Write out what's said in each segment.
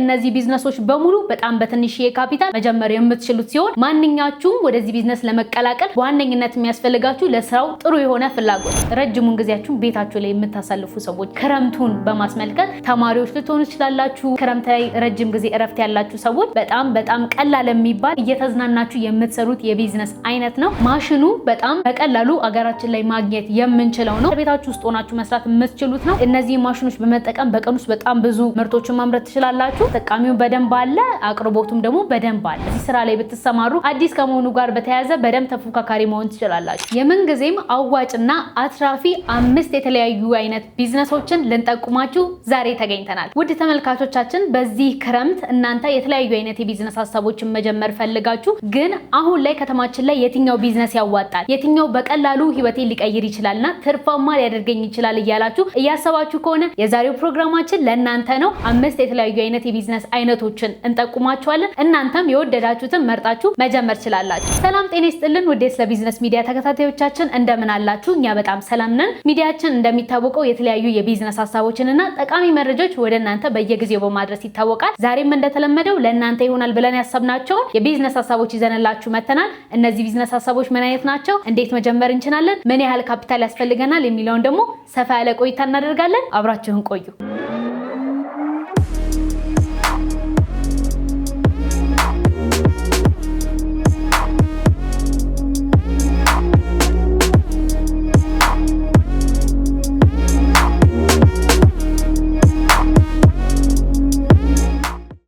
እነዚህ ቢዝነሶች በሙሉ በጣም በትንሽዬ ካፒታል መጀመር የምትችሉት ሲሆን ማንኛችሁም ወደዚህ ቢዝነስ ለመቀላቀል በዋነኝነት የሚያስፈልጋችሁ ለስራው ጥሩ የሆነ ፍላጎት፣ ረጅሙን ጊዜያችሁን ቤታችሁ ላይ የምታሳልፉ ሰዎች፣ ክረምቱን በማስመልከት ተማሪዎች ልትሆኑ ትችላላችሁ፣ ክረምት ላይ ረጅም ጊዜ እረፍት ያላችሁ ሰዎች በጣም ቀላል የሚባል እየተዝናናችሁ የምትሰሩት የቢዝነስ አይነት ነው። ማሽኑ በጣም በቀላሉ አገራችን ላይ ማግኘት የምንችለው ነው። ቤታችሁ ውስጥ ሆናችሁ መስራት የምትችሉት ነው። እነዚህ ማሽኖች በመጠቀም በቀን ውስጥ በጣም ብዙ ምርቶችን ማምረት ትችላላችሁ። ተጠቃሚው በደንብ አለ፣ አቅርቦቱም ደግሞ በደንብ አለ። እዚህ ስራ ላይ ብትሰማሩ አዲስ ከመሆኑ ጋር በተያያዘ በደንብ ተፎካካሪ መሆን ትችላላችሁ። የምንጊዜም አዋጭና አትራፊ 5 የተለያዩ አይነት ቢዝነሶችን ልንጠቁማችሁ ዛሬ ተገኝተናል። ውድ ተመልካቾቻችን በዚህ ክረምት እናንተ የተለያዩ አይነት የቢዝነስ ሀሳቦችን መጀመር ፈልጋችሁ ግን አሁን ላይ ከተማችን ላይ የትኛው ቢዝነስ ያዋጣል፣ የትኛው በቀላሉ ህይወቴን ሊቀይር ይችላልና ትርፋማ ሊያደርገኝ ይችላል እያላችሁ እያሰባችሁ ከሆነ የዛሬው ፕሮግራማችን ለእናንተ ነው። 5 የተለያዩ አይነት የቢዝነስ አይነቶችን እንጠቁማችኋለን። እናንተም የወደዳችሁትን መርጣችሁ መጀመር ትችላላችሁ። ሰላም ጤና ይስጥልን ውድ ስለ ቢዝነስ ሚዲያ ተከታታዮቻችን እንደምን አላችሁ? እኛ በጣም ሰላም ነን። ሚዲያችን እንደሚታወቀው የተለያዩ የቢዝነስ ሀሳቦችንና ጠቃሚ መረጃዎች ወደ እናንተ በየጊዜው በማድረስ ይታወቃል። ዛሬም እንደተለመደው ለእናንተ ይሆናል ብለን ያሰብናቸውን የቢዝነስ ሀሳቦች ይዘንላችሁ መተናል። እነዚህ ቢዝነስ ሀሳቦች ምን አይነት ናቸው? እንዴት መጀመር እንችላለን? ምን ያህል ካፒታል ያስፈልገናል? የሚለውን ደግሞ ሰፋ ያለ ቆይታ እናደርጋለን። አብራችሁን ቆዩ።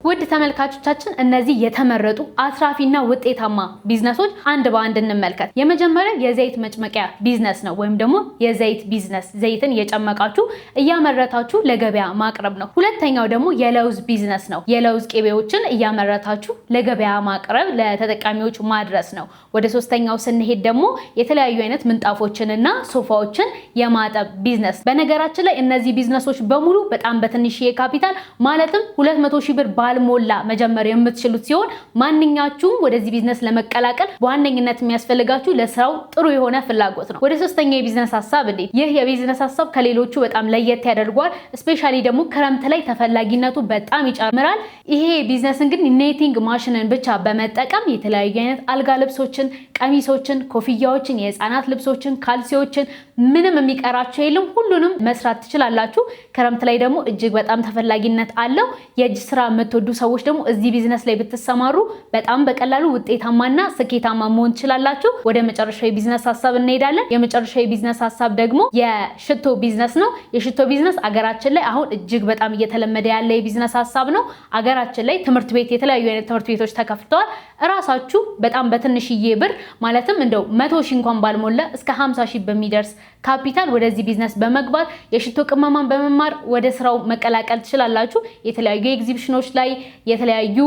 ውድ ተመልካቾቻችን እነዚህ የተመረጡ አትራፊና ውጤታማ ቢዝነሶች አንድ በአንድ እንመልከት። የመጀመሪያው የዘይት መጭመቂያ ቢዝነስ ነው፣ ወይም ደግሞ የዘይት ቢዝነስ፣ ዘይትን እየጨመቃችሁ እያመረታችሁ ለገበያ ማቅረብ ነው። ሁለተኛው ደግሞ የለውዝ ቢዝነስ ነው። የለውዝ ቅቤዎችን እያመረታችሁ ለገበያ ማቅረብ፣ ለተጠቃሚዎች ማድረስ ነው። ወደ ሶስተኛው ስንሄድ ደግሞ የተለያዩ አይነት ምንጣፎችንና ሶፋዎችን የማጠብ ቢዝነስ። በነገራችን ላይ እነዚህ ቢዝነሶች በሙሉ በጣም በትንሽዬ ካፒታል ማለትም 200,000 ብር ባልሞላ መጀመር የምትችሉት ሲሆን ማንኛችሁም ወደዚህ ቢዝነስ ለመቀላቀል በዋነኝነት የሚያስፈልጋችሁ ለስራው ጥሩ የሆነ ፍላጎት ነው። ወደ ሶስተኛው የቢዝነስ ሀሳብ እንዴት ይህ የቢዝነስ ሀሳብ ከሌሎቹ በጣም ለየት ያደርገዋል። ስፔሻሊ ደግሞ ክረምት ላይ ተፈላጊነቱ በጣም ይጨምራል። ይሄ ቢዝነስ እንግዲህ ኔቲንግ ማሽንን ብቻ በመጠቀም የተለያዩ አይነት አልጋ ልብሶችን፣ ቀሚሶችን፣ ኮፍያዎችን፣ የህፃናት ልብሶችን፣ ካልሲዎችን ምንም የሚቀራቸው የለም። ሁሉንም መስራት ትችላላችሁ። ክረምት ላይ ደግሞ እጅግ በጣም ተፈላጊነት አለው። የእጅ ስራ የምትወዱ ሰዎች ደግሞ እዚህ ቢዝነስ ላይ ብትሰማሩ በጣም በቀላሉ ውጤታማና ስኬታማ መሆን ትችላላችሁ። ወደ መጨረሻው የቢዝነስ ሀሳብ እንሄዳለን። የመጨረሻው የቢዝነስ ሀሳብ ደግሞ የሽቶ ቢዝነስ ነው። የሽቶ ቢዝነስ አገራችን ላይ አሁን እጅግ በጣም እየተለመደ ያለ የቢዝነስ ሀሳብ ነው። አገራችን ላይ ትምህርት ቤት፣ የተለያዩ አይነት ትምህርት ቤቶች ተከፍተዋል። እራሳችሁ በጣም በትንሽዬ ብር ማለትም እንደው 100,000 እንኳን ባልሞላ እስከ 50,000 በሚደርስ ካፒታል ወደዚህ ቢዝነስ በመግባት የሽቶ ቅመማን በመማር ወደ ስራው መቀላቀል ትችላላችሁ። የተለያዩ ኤግዚቢሽኖች ላይ፣ የተለያዩ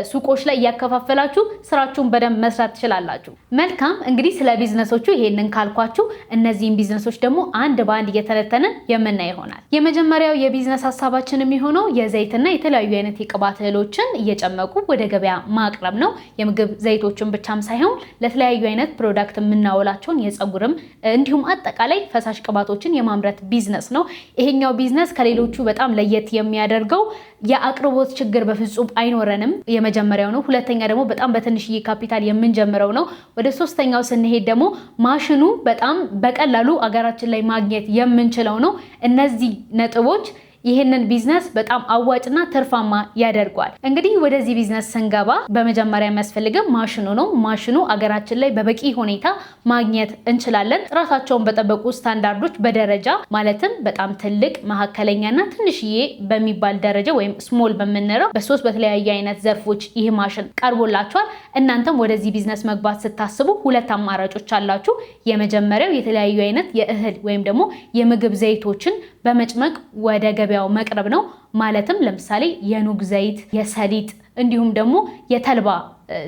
ሱቆች ላይ እያከፋፈላችሁ ስራችሁን በደንብ መስራት ትችላላችሁ። መልካም እንግዲህ ስለ ቢዝነሶቹ ይሄንን ካልኳችሁ እነዚህን ቢዝነሶች ደግሞ አንድ በአንድ እየተነተንን የምናይ ይሆናል። የመጀመሪያው የቢዝነስ ሀሳባችን የሚሆነው የዘይትና የተለያዩ አይነት የቅባት እህሎችን እየጨመቁ ወደ ገበያ ማቅረብ ነው። የምግብ ዘይቶችን ብቻም ሳይሆን ለተለያዩ አይነት ፕሮዳክት የምናውላቸውን የፀጉርም እንዲሁም አጠቃላይ ፈሳሽ ቅባቶችን የማምረት ቢዝነስ ነው። ይሄኛው ቢዝነስ ከሌሎቹ በጣም ለየት የሚያደርገው የአቅርቦት ችግር በፍጹም አይኖረንም። የመጀመሪያው ነው። ሁለተኛ ደግሞ በጣም በትንሽዬ ካፒታል የምንጀምረው ነው። ወደ ሶስተኛው ስንሄድ ደግሞ ማሽኑ በጣም በቀላሉ አገራችን ላይ ማግኘት የምንችለው ነው። እነዚህ ነጥቦች ይህንን ቢዝነስ በጣም አዋጭና ትርፋማ ያደርገዋል። እንግዲህ ወደዚህ ቢዝነስ ስንገባ በመጀመሪያ የሚያስፈልገን ማሽኑ ነው። ማሽኑ አገራችን ላይ በበቂ ሁኔታ ማግኘት እንችላለን። ጥራታቸውን በጠበቁ ስታንዳርዶች በደረጃ ማለትም በጣም ትልቅ፣ መካከለኛና ትንሽዬ በሚባል ደረጃ ወይም ስሞል በምንለው በሶስት በተለያየ አይነት ዘርፎች ይህ ማሽን ቀርቦላችኋል። እናንተም ወደዚህ ቢዝነስ መግባት ስታስቡ ሁለት አማራጮች አላችሁ። የመጀመሪያው የተለያዩ አይነት የእህል ወይም ደግሞ የምግብ ዘይቶችን በመጭመቅ ወደ ገበያው መቅረብ ነው። ማለትም ለምሳሌ የኑግ ዘይት፣ የሰሊጥ እንዲሁም ደግሞ የተልባ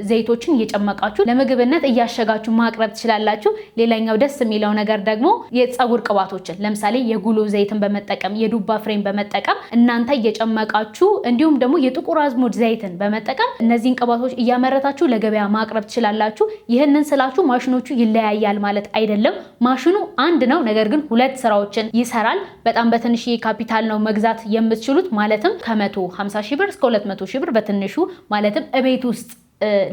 ዘይቶችን እየጨመቃችሁ ለምግብነት እያሸጋችሁ ማቅረብ ትችላላችሁ። ሌላኛው ደስ የሚለው ነገር ደግሞ የፀጉር ቅባቶችን ለምሳሌ የጉሎ ዘይትን በመጠቀም የዱባ ፍሬን በመጠቀም እናንተ እየጨመቃችሁ እንዲሁም ደግሞ የጥቁር አዝሙድ ዘይትን በመጠቀም እነዚህን ቅባቶች እያመረታችሁ ለገበያ ማቅረብ ትችላላችሁ። ይህንን ስላችሁ ማሽኖቹ ይለያያል ማለት አይደለም። ማሽኑ አንድ ነው፣ ነገር ግን ሁለት ስራዎችን ይሰራል። በጣም በትንሽዬ ካፒታል ነው መግዛት የምትችሉት። ማለትም ከ150,000 ብር እስከ 200,000 ብር በትንሹ ማለትም እቤት ውስጥ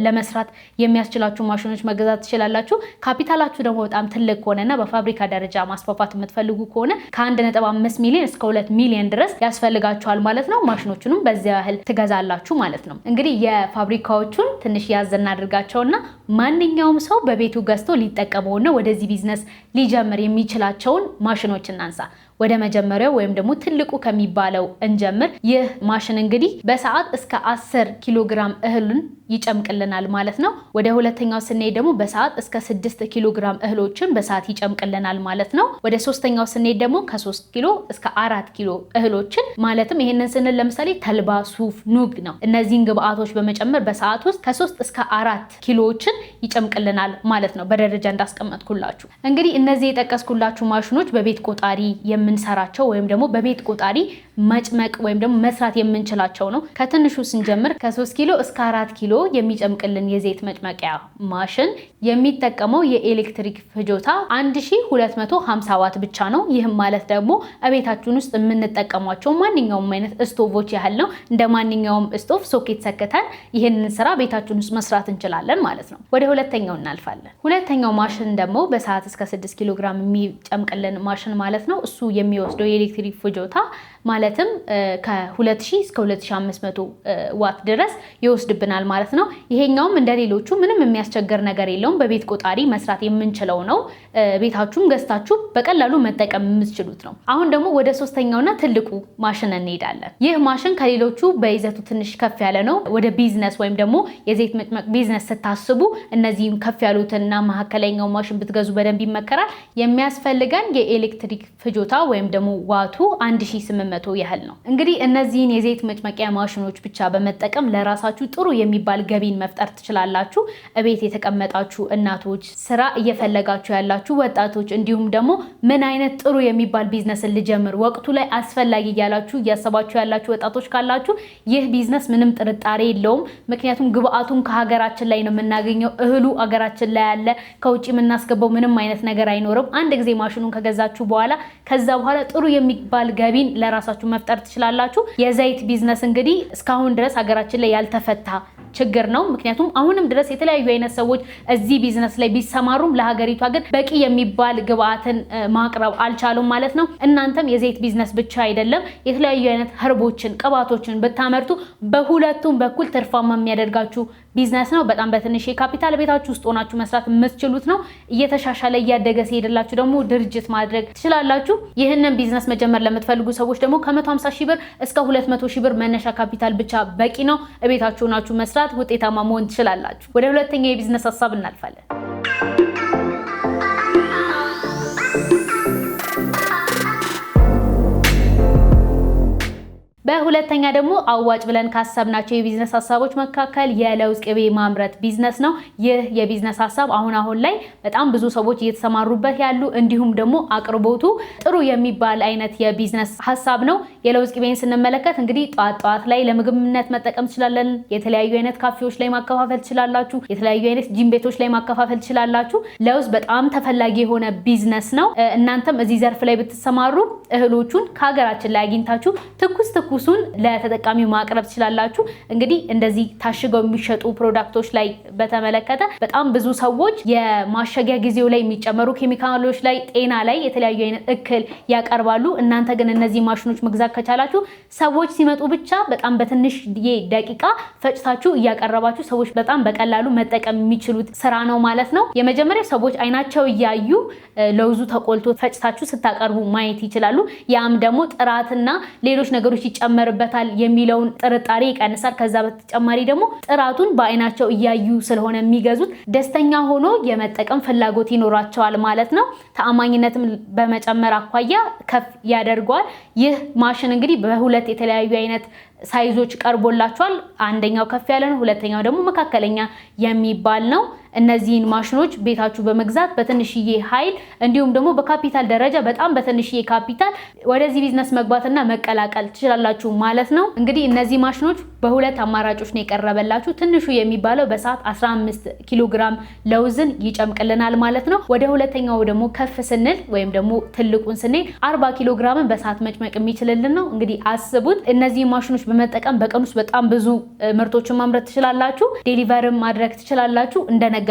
ለመስራት የሚያስችላችሁ ማሽኖች መገዛት ትችላላችሁ። ካፒታላችሁ ደግሞ በጣም ትልቅ ከሆነና በፋብሪካ ደረጃ ማስፋፋት የምትፈልጉ ከሆነ ከ1.5 ሚሊዮን እስከ 2 ሚሊዮን ድረስ ያስፈልጋችኋል ማለት ነው። ማሽኖቹንም በዚያ ያህል ትገዛላችሁ ማለት ነው። እንግዲህ የፋብሪካዎቹን ትንሽ ያዝ እናድርጋቸውና ማንኛውም ሰው በቤቱ ገዝቶ ሊጠቀመውና ወደዚህ ቢዝነስ ሊጀምር የሚችላቸውን ማሽኖች እናንሳ። ወደ መጀመሪያው ወይም ደግሞ ትልቁ ከሚባለው እንጀምር። ይህ ማሽን እንግዲህ በሰዓት እስከ 10 ኪሎ ግራም እህልን ይጨምቅልናል ማለት ነው። ወደ ሁለተኛው ስንሄድ ደግሞ በሰዓት እስከ 6 ኪሎ ግራም እህሎችን በሰዓት ይጨምቅልናል ማለት ነው። ወደ ሶስተኛው ስንሄድ ደግሞ ከ3 ኪሎ እስከ 4 ኪሎ እህሎችን ማለትም ይሄንን ስንል ለምሳሌ ተልባ፣ ሱፍ፣ ኑግ ነው። እነዚህን ግብአቶች በመጨመር በሰዓት ውስጥ ከ3 እስከ 4 ኪሎዎችን ይጨምቅልናል ማለት ነው። በደረጃ እንዳስቀመጥኩላችሁ እንግዲህ እነዚህ የጠቀስኩላችሁ ማሽኖች በቤት ቆጣሪ የምንሰራቸው ወይም ደግሞ በቤት ቆጣሪ መጭመቅ ወይም ደግሞ መስራት የምንችላቸው ነው። ከትንሹ ስንጀምር ከ3 ኪሎ እስከ 4 ኪሎ የሚጨምቅልን የዘይት መጭመቂያ ማሽን የሚጠቀመው የኤሌክትሪክ ፍጆታ 1250 ዋት ብቻ ነው። ይህም ማለት ደግሞ እቤታችን ውስጥ የምንጠቀሟቸው ማንኛውም አይነት ስቶቮች ያህል ነው። እንደ ማንኛውም ስቶቭ ሶኬት ሰክተን ይህንን ስራ ቤታችን ውስጥ መስራት እንችላለን ማለት ነው። ወደ ሁለተኛው እናልፋለን። ሁለተኛው ማሽን ደግሞ በሰዓት እስከ 6 ኪሎ ግራም የሚጨምቅልን ማሽን ማለት ነው። እሱ የሚወስደው የኤሌክትሪክ ፍጆታ ማለትም ከ2000 እስከ 2500 ዋት ድረስ ይወስድብናል ማለት ነው። ይሄኛውም እንደሌሎቹ ምንም የሚያስቸግር ነገር የለውም። በቤት ቆጣሪ መስራት የምንችለው ነው። ቤታችሁም ገዝታችሁ በቀላሉ መጠቀም የምትችሉት ነው። አሁን ደግሞ ወደ ሶስተኛውና ትልቁ ማሽን እንሄዳለን። ይህ ማሽን ከሌሎቹ በይዘቱ ትንሽ ከፍ ያለ ነው። ወደ ቢዝነስ ወይም ደግሞ የዘይት መጭመቅ ቢዝነስ ስታስቡ እነዚህም ከፍ ያሉትና መካከለኛው ማሽን ብትገዙ በደንብ ይመከራል። የሚያስፈልገን የኤሌክትሪክ ፍጆታ ወይም ደግሞ ዋቱ 1800 ያህል ነው። እንግዲህ እነዚህን የዘይት መጭመቂያ ማሽኖች ብቻ በመጠቀም ለራሳችሁ ጥሩ የሚባል ገቢን መፍጠር ትችላላችሁ። እቤት የተቀመጣችሁ እናቶች፣ ስራ እየፈለጋችሁ ያላችሁ ወጣቶች፣ እንዲሁም ደግሞ ምን አይነት ጥሩ የሚባል ቢዝነስን ልጀምር ወቅቱ ላይ አስፈላጊ እያላችሁ እያሰባችሁ ያላችሁ ወጣቶች ካላችሁ ይህ ቢዝነስ ምንም ጥርጣሬ የለውም። ምክንያቱም ግብአቱን ከሀገራችን ላይ ነው የምናገኘው። እህሉ ሀገራችን ላይ ያለ፣ ከውጭ የምናስገባው ምንም አይነት ነገር አይኖርም። አንድ ጊዜ ማሽኑን ከገዛችሁ በኋላ ከዛ በኋላ ጥሩ የሚባል ገቢን ለራሳችሁ መፍጠር ትችላላችሁ። የዘይት ቢዝነስ እንግዲህ እስካሁን ድረስ ሀገራችን ላይ ያልተፈታ ችግር ነው። ምክንያቱም አሁንም ድረስ የተለያዩ አይነት ሰዎች እዚህ ቢዝነስ ላይ ቢሰማሩም ለሀገሪቷ ግን በቂ የሚባል ግብአትን ማቅረብ አልቻሉም ማለት ነው። እናንተም የዘይት ቢዝነስ ብቻ አይደለም የተለያዩ አይነት ህርቦችን፣ ቅባቶችን ብታመርቱ በሁለቱም በኩል ትርፋማ የሚያደርጋችሁ ቢዝነስ ነው። በጣም በትንሽ የካፒታል ቤታችሁ ውስጥ ሆናችሁ መስራት የምትችሉት ነው። እየተሻሻለ እያደገ ሲሄድላችሁ ደግሞ ድርጅት ማድረግ ትችላላችሁ። ይህንን ቢዝነስ መጀመር ለምትፈልጉ ሰዎች ደግሞ ከ150,000 ብር እስከ 200,000 ብር መነሻ ካፒታል ብቻ በቂ ነው። ቤታችሁ ሆናችሁ መስራት ውጤታማ መሆን ትችላላችሁ። ወደ ሁለተኛው የቢዝነስ ሀሳብ እናልፋለን። በሁለተኛ ደግሞ አዋጭ ብለን ካሰብናቸው የቢዝነስ ሀሳቦች መካከል የለውዝ ቅቤ ማምረት ቢዝነስ ነው። ይህ የቢዝነስ ሀሳብ አሁን ላይ በጣም ብዙ ሰዎች እየተሰማሩበት ያሉ እንዲሁም ደግሞ አቅርቦቱ ጥሩ የሚባል አይነት የቢዝነስ ሀሳብ ነው። የለውዝ ቅቤን ስንመለከት እንግዲህ ጧት ላይ ለምግብነት መጠቀም ትችላለን። የተለያዩ አይነት ካፌዎች ላይ ማከፋፈል ትችላላችሁ። የተለያዩ አይነት ጂም ቤቶች ላይ ማከፋፈል ትችላላችሁ። ለውዝ በጣም ተፈላጊ የሆነ ቢዝነስ ነው። እናንተም እዚህ ዘርፍ ላይ ብትሰማሩ እህሎቹን ከሀገራችን ላይ አግኝታችሁ ትኩሱን ለተጠቃሚው ማቅረብ ትችላላችሁ። እንግዲህ እንደዚህ ታሽገው የሚሸጡ ፕሮዳክቶች ላይ በተመለከተ በጣም ብዙ ሰዎች የማሸጊያ ጊዜው ላይ የሚጨመሩ ኬሚካሎች ላይ፣ ጤና ላይ የተለያዩ አይነት እክል ያቀርባሉ። እናንተ ግን እነዚህ ማሽኖች መግዛት ከቻላችሁ ሰዎች ሲመጡ ብቻ በጣም በትንሽ ደቂቃ ፈጭታችሁ እያቀረባችሁ ሰዎች በጣም በቀላሉ መጠቀም የሚችሉት ስራ ነው ማለት ነው። የመጀመሪያው ሰዎች አይናቸው እያዩ ለውዙ ተቆልቶ ፈጭታችሁ ስታቀርቡ ማየት ይችላሉ። ያም ደግሞ ጥራትና ሌሎች ነገሮች ይጨመርበታል የሚለውን ጥርጣሬ ይቀንሳል። ከዛ በተጨማሪ ደግሞ ጥራቱን በአይናቸው እያዩ ስለሆነ የሚገዙት ደስተኛ ሆኖ የመጠቀም ፍላጎት ይኖራቸዋል ማለት ነው። ተአማኝነትም በመጨመር አኳያ ከፍ ያደርገዋል። ይህ ማሽን እንግዲህ በሁለት የተለያዩ አይነት ሳይዞች ቀርቦላችኋል። አንደኛው ከፍ ያለ ነው፣ ሁለተኛው ደግሞ መካከለኛ የሚባል ነው። እነዚህን ማሽኖች ቤታችሁ በመግዛት በትንሽዬ ኃይል እንዲሁም ደግሞ በካፒታል ደረጃ በጣም በትንሽዬ ካፒታል ወደዚህ ቢዝነስ መግባትና መቀላቀል ትችላላችሁ ማለት ነው። እንግዲህ እነዚህ ማሽኖች በሁለት አማራጮች ነው የቀረበላችሁ። ትንሹ የሚባለው በሰዓት 15 ኪሎ ግራም ለውዝን ይጨምቅልናል ማለት ነው። ወደ ሁለተኛው ደግሞ ከፍ ስንል ወይም ደግሞ ትልቁን ስንል 40 ኪሎ ግራምን በሰዓት መጭመቅ የሚችልልን ነው። እንግዲህ አስቡት፣ እነዚህ ማሽኖች በመጠቀም በቀን ውስጥ በጣም ብዙ ምርቶችን ማምረት ትችላላችሁ። ዴሊቨርም ማድረግ ትችላላችሁ። እንደነገርኳችሁ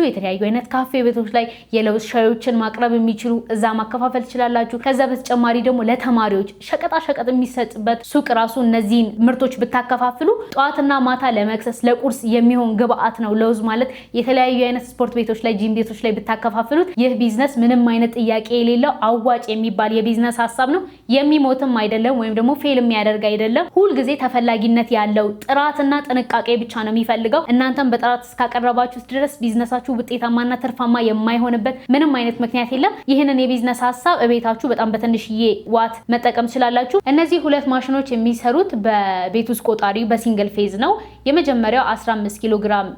የተለያዩ አይነት ካፌ ቤቶች ላይ የለውዝ ሻዮችን ማቅረብ የሚችሉ እዛ ማከፋፈል ትችላላችሁ። ከዛ በተጨማሪ ደግሞ ለተማሪዎች ሸቀጣ ሸቀጥ የሚሰጥበት ሱቅ ራሱ እነዚህን ምርቶች ብታከፋፍሉ ጠዋትና ማታ ለመክሰስ ለቁርስ የሚሆን ግብአት ነው። ለውዝ ማለት የተለያዩ አይነት ስፖርት ቤቶች ላይ ጂም ቤቶች ላይ ብታከፋፍሉት ይህ ቢዝነስ ምንም አይነት ጥያቄ የሌለው አዋጭ የሚባል የቢዝነስ ሀሳብ ነው። የሚሞትም አይደለም ወይም ደግሞ ፌል የሚያደርግ አይደለም። ሁልጊዜ ተፈላጊነት ያለው ጥራትና ጥንቃቄ ብቻ ነው የሚፈልገው። እናንተም በጥራት እስካቀረባችሁት ድረስ ቢዝነሳችሁ ውጤታማና ትርፋማ የማይሆንበት ምንም አይነት ምክንያት የለም። ይህንን የቢዝነስ ሀሳብ እቤታችሁ በጣም በትንሽዬ ዋት መጠቀም ትችላላችሁ። እነዚህ ሁለት ማሽኖች የሚሰሩት በቤት ውስጥ ቆጣሪ በሲንግል ፌዝ ነው። የመጀመሪያው 15 ኪሎ ግራም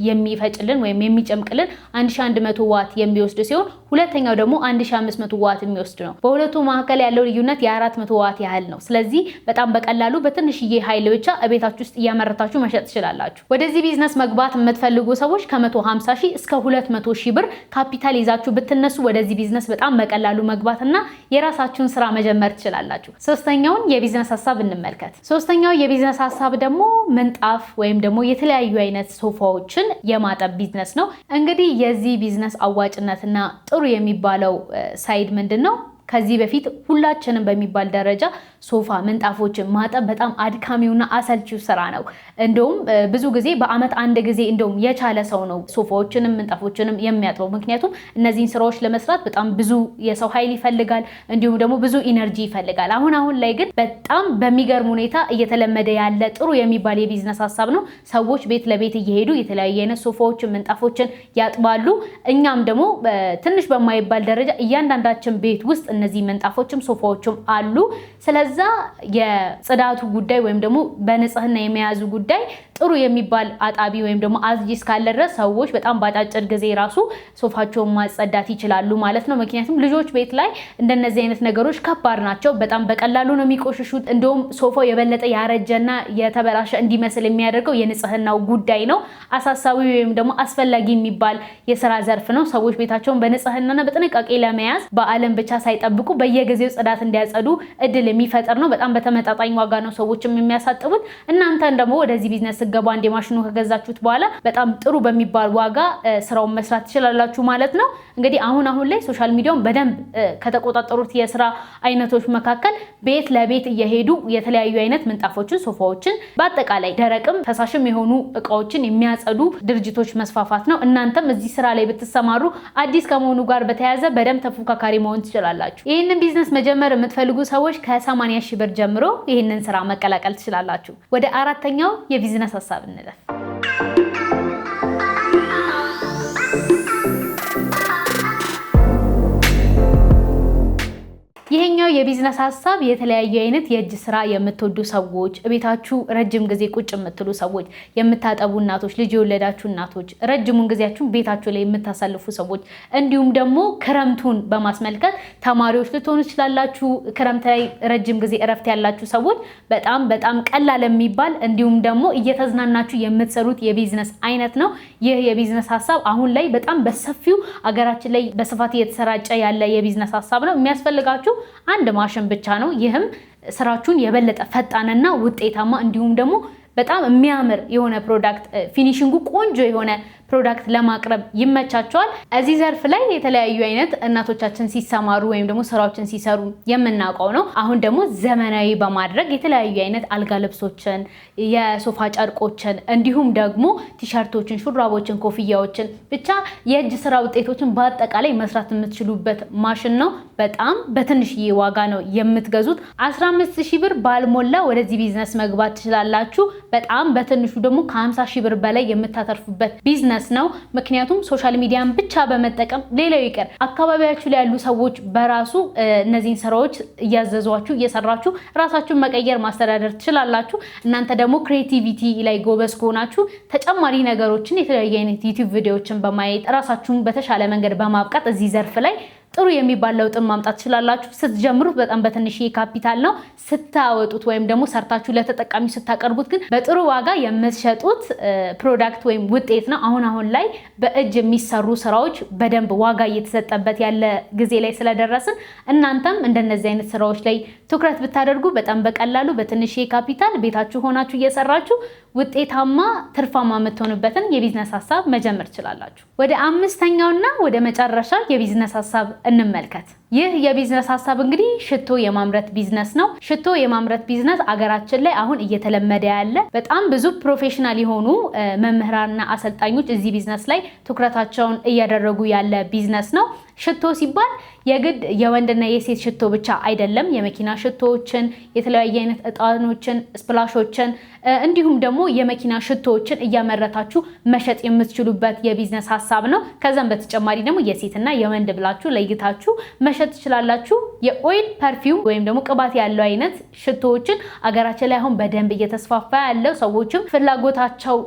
የሚፈጭልን ወይም የሚጨምቅልን 1100 ዋት የሚወስድ ሲሆን ሁለተኛው ደግሞ 1500 ዋት የሚወስድ ነው። በሁለቱ መካከል ያለው ልዩነት የ400 ዋት ያህል ነው። ስለዚህ በጣም በቀላሉ በትንሽዬ ኃይል ብቻ እቤታችሁ ውስጥ እያመረታችሁ መሸጥ ትችላላችሁ። ወደዚህ ቢዝነስ መግባት የምትፈልጉ ሰዎች ከ150 ሺህ እስከ 200 ሺህ ብር ካፒታል ይዛችሁ ብትነሱ ወደዚህ ቢዝነስ በጣም በቀላሉ መግባትና የራሳችሁን ስራ መጀመር ትችላላችሁ። ሶስተኛውን የቢዝነስ ሀሳብ እንመልከት። ሶስተኛው የቢዝነስ ሀሳብ ደግሞ ምንጣፍ ወይም ደግሞ የተለያዩ አይነት ሶፋዎችን የማጠብ ቢዝነስ ነው። እንግዲህ የዚህ ቢዝነስ አዋጭነትና ጥሩ የሚባለው ሳይድ ምንድነው? ከዚህ በፊት ሁላችንም በሚባል ደረጃ ሶፋ ምንጣፎችን ማጠብ በጣም አድካሚውና አሰልቺው ስራ ነው። እንደውም ብዙ ጊዜ በአመት አንድ ጊዜ እንደውም የቻለ ሰው ነው ሶፋዎችንም ምንጣፎችንም የሚያጥበው። ምክንያቱም እነዚህን ስራዎች ለመስራት በጣም ብዙ የሰው ኃይል ይፈልጋል፣ እንዲሁም ደግሞ ብዙ ኢነርጂ ይፈልጋል። አሁን ላይ ግን በጣም በሚገርም ሁኔታ እየተለመደ ያለ ጥሩ የሚባል የቢዝነስ ሀሳብ ነው። ሰዎች ቤት ለቤት እየሄዱ የተለያዩ አይነት ሶፋዎችን ምንጣፎችን ያጥባሉ። እኛም ደግሞ ትንሽ በማይባል ደረጃ እያንዳንዳችን ቤት ውስጥ እነዚህ ምንጣፎችም ሶፋዎችም አሉ። ስለዛ የጽዳቱ ጉዳይ ወይም ደግሞ በንጽህና የመያዙ ጉዳይ ጥሩ የሚባል አጣቢ ወይም ደግሞ አዝጂ እስካለ ድረስ ሰዎች በጣም ባጫጭር ጊዜ ራሱ ሶፋቸውን ማጸዳት ይችላሉ ማለት ነው። ምክንያቱም ልጆች ቤት ላይ እንደነዚህ አይነት ነገሮች ከባድ ናቸው። በጣም በቀላሉ ነው የሚቆሽሹት። እንደውም ሶፋው የበለጠ ያረጀና የተበላሸ እንዲመስል የሚያደርገው የንጽህናው ጉዳይ ነው። አሳሳቢ ወይም ደግሞ አስፈላጊ የሚባል የስራ ዘርፍ ነው። ሰዎች ቤታቸውን በንጽህናና በጥንቃቄ ለመያዝ በዓለም ብቻ ሳይጠብቁ በየጊዜው ጽዳት እንዲያጸዱ እድል የሚፈጥር ነው። በጣም በተመጣጣኝ ዋጋ ነው ሰዎችም የሚያሳጥቡት። እናንተን ደግሞ ወደዚህ ቢዝነስ ገባ እንደ ማሽኑ ከገዛችሁት በኋላ በጣም ጥሩ በሚባል ዋጋ ስራውን መስራት ትችላላችሁ ማለት ነው። እንግዲህ አሁን ላይ ሶሻል ሚዲያውን በደንብ ከተቆጣጠሩት የስራ አይነቶች መካከል ቤት ለቤት እየሄዱ የተለያዩ አይነት ምንጣፎችን፣ ሶፋዎችን በአጠቃላይ ደረቅም ፈሳሽም የሆኑ እቃዎችን የሚያጸዱ ድርጅቶች መስፋፋት ነው። እናንተም እዚህ ስራ ላይ ብትሰማሩ አዲስ ከመሆኑ ጋር በተያያዘ በደንብ ተፎካካሪ መሆን ትችላላችሁ። ይህንን ቢዝነስ መጀመር የምትፈልጉ ሰዎች ከ80 ሺህ ብር ጀምሮ ይህንን ስራ መቀላቀል ትችላላችሁ። ወደ አራተኛው የቢዝነስ ሀሳብ እንለፍ። ይሄኛው የቢዝነስ ሀሳብ የተለያዩ አይነት የእጅ ስራ የምትወዱ ሰዎች፣ ቤታችሁ ረጅም ጊዜ ቁጭ የምትሉ ሰዎች፣ የምታጠቡ እናቶች፣ ልጅ የወለዳችሁ እናቶች፣ ረጅሙን ጊዜያችሁን ቤታችሁ ላይ የምታሳልፉ ሰዎች፣ እንዲሁም ደግሞ ክረምቱን በማስመልከት ተማሪዎች ልትሆኑ ትችላላችሁ። ክረምት ላይ ረጅም ጊዜ እረፍት ያላችሁ ሰዎች በጣም ቀላል የሚባል እንዲሁም ደግሞ እየተዝናናችሁ የምትሰሩት የቢዝነስ አይነት ነው። ይህ የቢዝነስ ሀሳብ አሁን ላይ በጣም በሰፊው አገራችን ላይ በስፋት እየተሰራጨ ያለ የቢዝነስ ሀሳብ ነው። የሚያስፈልጋችሁ አንድ ማሽን ብቻ ነው። ይህም ስራችሁን የበለጠ ፈጣንና ውጤታማ እንዲሁም ደግሞ በጣም የሚያምር የሆነ ፕሮዳክት ፊኒሺንጉ ቆንጆ የሆነ ፕሮዳክት ለማቅረብ ይመቻቸዋል። እዚህ ዘርፍ ላይ የተለያዩ አይነት እናቶቻችን ሲሰማሩ ወይም ደግሞ ስራዎችን ሲሰሩ የምናውቀው ነው። አሁን ደግሞ ዘመናዊ በማድረግ የተለያዩ አይነት አልጋ ልብሶችን፣ የሶፋ ጨርቆችን እንዲሁም ደግሞ ቲሸርቶችን፣ ሹራቦችን፣ ኮፍያዎችን ብቻ የእጅ ስራ ውጤቶችን በአጠቃላይ መስራት የምትችሉበት ማሽን ነው። በጣም በትንሽዬ ዋጋ ነው የምትገዙት። 15 ሺህ ብር ባልሞላ ወደዚህ ቢዝነስ መግባት ትችላላችሁ። በጣም በትንሹ ደግሞ ከ50 ሺህ ብር በላይ የምታተርፉበት ቢዝነስ ቢዝነስ ነው። ምክንያቱም ሶሻል ሚዲያን ብቻ በመጠቀም ሌላው ይቀር አካባቢያችሁ ላይ ያሉ ሰዎች በራሱ እነዚህን ስራዎች እያዘዟችሁ እየሰራችሁ ራሳችሁን መቀየር ማስተዳደር ትችላላችሁ። እናንተ ደግሞ ክሬቲቪቲ ላይ ጎበዝ ከሆናችሁ ተጨማሪ ነገሮችን የተለያየ አይነት ዩቲዩብ ቪዲዮዎችን በማየት ራሳችሁን በተሻለ መንገድ በማብቃት እዚህ ዘርፍ ላይ ጥሩ የሚባል ለውጥን ማምጣት ትችላላችሁ። ስትጀምሩት በጣም በትንሽ ካፒታል ነው። ስታወጡት ወይም ደግሞ ሰርታችሁ ለተጠቃሚው ስታቀርቡት ግን በጥሩ ዋጋ የምትሸጡት ፕሮዳክት ወይም ውጤት ነው። አሁን ላይ በእጅ የሚሰሩ ስራዎች በደንብ ዋጋ እየተሰጠበት ያለ ጊዜ ላይ ስለደረስን እናንተም እንደነዚህ አይነት ስራዎች ላይ ትኩረት ብታደርጉ በጣም በቀላሉ በትንሽ ካፒታል ቤታችሁ ሆናችሁ እየሰራችሁ ውጤታማ ትርፋማ የምትሆኑበትን የቢዝነስ ሀሳብ መጀመር ትችላላችሁ። ወደ አምስተኛውና ወደ መጨረሻ የቢዝነስ ሀሳብ እንመልከት። ይህ የቢዝነስ ሀሳብ እንግዲህ ሽቶ የማምረት ቢዝነስ ነው። ሽቶ የማምረት ቢዝነስ አገራችን ላይ አሁን እየተለመደ ያለ በጣም ብዙ ፕሮፌሽናል የሆኑ መምህራንና አሰልጣኞች እዚህ ቢዝነስ ላይ ትኩረታቸውን እያደረጉ ያለ ቢዝነስ ነው። ሽቶ ሲባል የግድ የወንድና የሴት ሽቶ ብቻ አይደለም። የመኪና ሽቶዎችን፣ የተለያየ አይነት እጣኖችን፣ ስፕላሾችን እንዲሁም ደግሞ የመኪና ሽቶዎችን እያመረታችሁ መሸጥ የምትችሉበት የቢዝነስ ሀሳብ ነው። ከዛም በተጨማሪ ደግሞ የሴትና የወንድ ብላችሁ ለይታችሁ መሸጥ ትችላላችሁ። የኦይል ፐርፊውም ወይም ደግሞ ቅባት ያለው አይነት ሽቶዎችን አገራችን ላይ አሁን በደንብ እየተስፋፋ ያለው ሰዎችም ፍላጎታቸው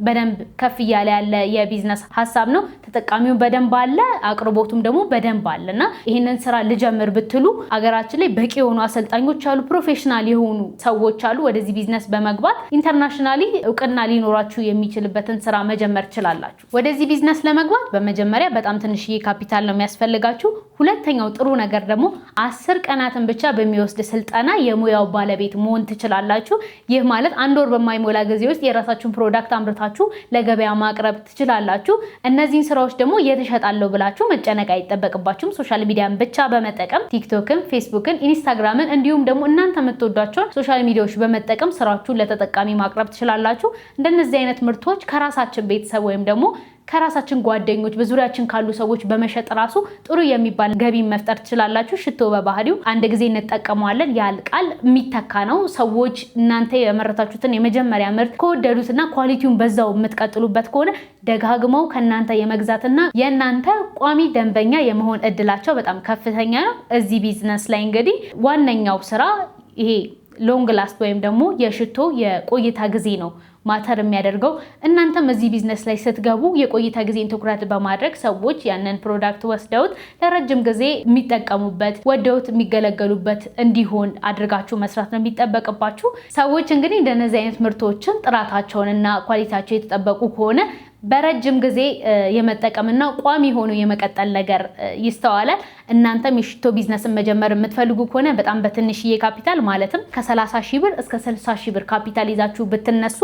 በደንብ ከፍ እያለ ያለ የቢዝነስ ሀሳብ ነው። ተጠቃሚው በደንብ አለ፣ አቅርቦቱም ደግሞ በደንብ አለ እና ይህንን ስራ ልጀምር ብትሉ አገራችን ላይ በቂ የሆኑ አሰልጣኞች አሉ፣ ፕሮፌሽናል የሆኑ ሰዎች አሉ። ወደዚህ ቢዝነስ በመግባት ኢንተርናሽናሊ እውቅና ሊኖራችሁ የሚችልበትን ስራ መጀመር ትችላላችሁ። ወደዚህ ቢዝነስ ለመግባት በመጀመሪያ በጣም ትንሽዬ ካፒታል ነው የሚያስፈልጋችሁ። ሁለተኛው ጥሩ ነገር ደግሞ 10 ቀናትን ብቻ በሚወስድ ስልጠና የሙያው ባለቤት መሆን ትችላላችሁ። ይህ ማለት 1 ወር በማይሞላ ጊዜ ውስጥ የራሳችሁን ፕሮዳክት አምርታችሁ ለገበያ ማቅረብ ትችላላችሁ። እነዚህን ስራዎች ደግሞ የተሸጣለሁ ብላችሁ መጨነቅ አይጠበቅባችሁም። ሶሻል ሚዲያን ብቻ በመጠቀም ቲክቶክን፣ ፌስቡክን፣ ኢንስታግራምን እንዲሁም ደግሞ እናንተ የምትወዷቸውን ሶሻል ሚዲያዎች በመጠቀም ስራችሁን ለተጠቃሚ ማቅረብ ትችላላችሁ። እንደነዚህ አይነት ምርቶች ከራሳችን ቤተሰብ ወይም ደግሞ ከራሳችን ጓደኞች በዙሪያችን ካሉ ሰዎች በመሸጥ ራሱ ጥሩ የሚባል ገቢ መፍጠር ትችላላችሁ። ሽቶ በባህሪው አንድ ጊዜ እንጠቀመዋለን፣ ያልቃል፣ የሚተካ ነው። ሰዎች እናንተ የመረታችሁትን የመጀመሪያ ምርት ከወደዱትና ኳሊቲውን በዛው የምትቀጥሉበት ከሆነ ደጋግመው ከእናንተ የመግዛትና የእናንተ ቋሚ ደንበኛ የመሆን እድላቸው በጣም ከፍተኛ ነው። እዚህ ቢዝነስ ላይ እንግዲህ ዋነኛው ስራ ይሄ ሎንግ ላስት ወይም ደግሞ የሽቶ የቆይታ ጊዜ ነው ማተር የሚያደርገው። እናንተም እዚህ ቢዝነስ ላይ ስትገቡ የቆይታ ጊዜን ትኩረት በማድረግ ሰዎች ያንን ፕሮዳክት ወስደውት ለረጅም ጊዜ የሚጠቀሙበት ወደውት የሚገለገሉበት እንዲሆን አድርጋችሁ መስራት ነው የሚጠበቅባችሁ። ሰዎች እንግዲህ እንደነዚህ አይነት ምርቶችን ጥራታቸውንና ኳሊቲያቸው የተጠበቁ ከሆነ በረጅም ጊዜ የመጠቀምና ቋሚ ሆኖ የመቀጠል ነገር ይስተዋላል። እናንተም የሽቶ ቢዝነስን መጀመር የምትፈልጉ ከሆነ በጣም በትንሽዬ ካፒታል ማለትም ከ30 ሺህ ብር እስከ 60 ሺህ ብር ካፒታል ይዛችሁ ብትነሱ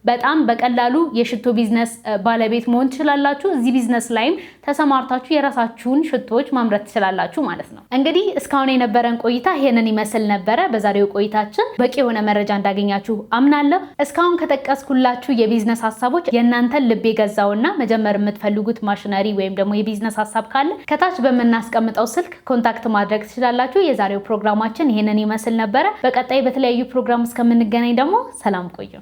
በጣም በቀላሉ የሽቶ ቢዝነስ ባለቤት መሆን ትችላላችሁ። እዚህ ቢዝነስ ላይም ተሰማርታችሁ የራሳችሁን ሽቶዎች ማምረት ትችላላችሁ ማለት ነው። እንግዲህ እስካሁን የነበረን ቆይታ ይሄንን ይመስል ነበረ። በዛሬው ቆይታችን በቂ የሆነ መረጃ እንዳገኛችሁ አምናለሁ። እስካሁን ከጠቀስኩላችሁ የቢዝነስ ሀሳቦች የእናንተን ልብ የገዛውና መጀመር የምትፈልጉት ማሽነሪ ወይም ደግሞ የቢዝነስ ሀሳብ ካለ ከታች በምናስቀምጠው ስልክ ኮንታክት ማድረግ ትችላላችሁ። የዛሬው ፕሮግራማችን ይሄንን ይመስል ነበረ። በቀጣይ በተለያዩ ፕሮግራም እስከምንገናኝ ደግሞ ሰላም ቆዩ።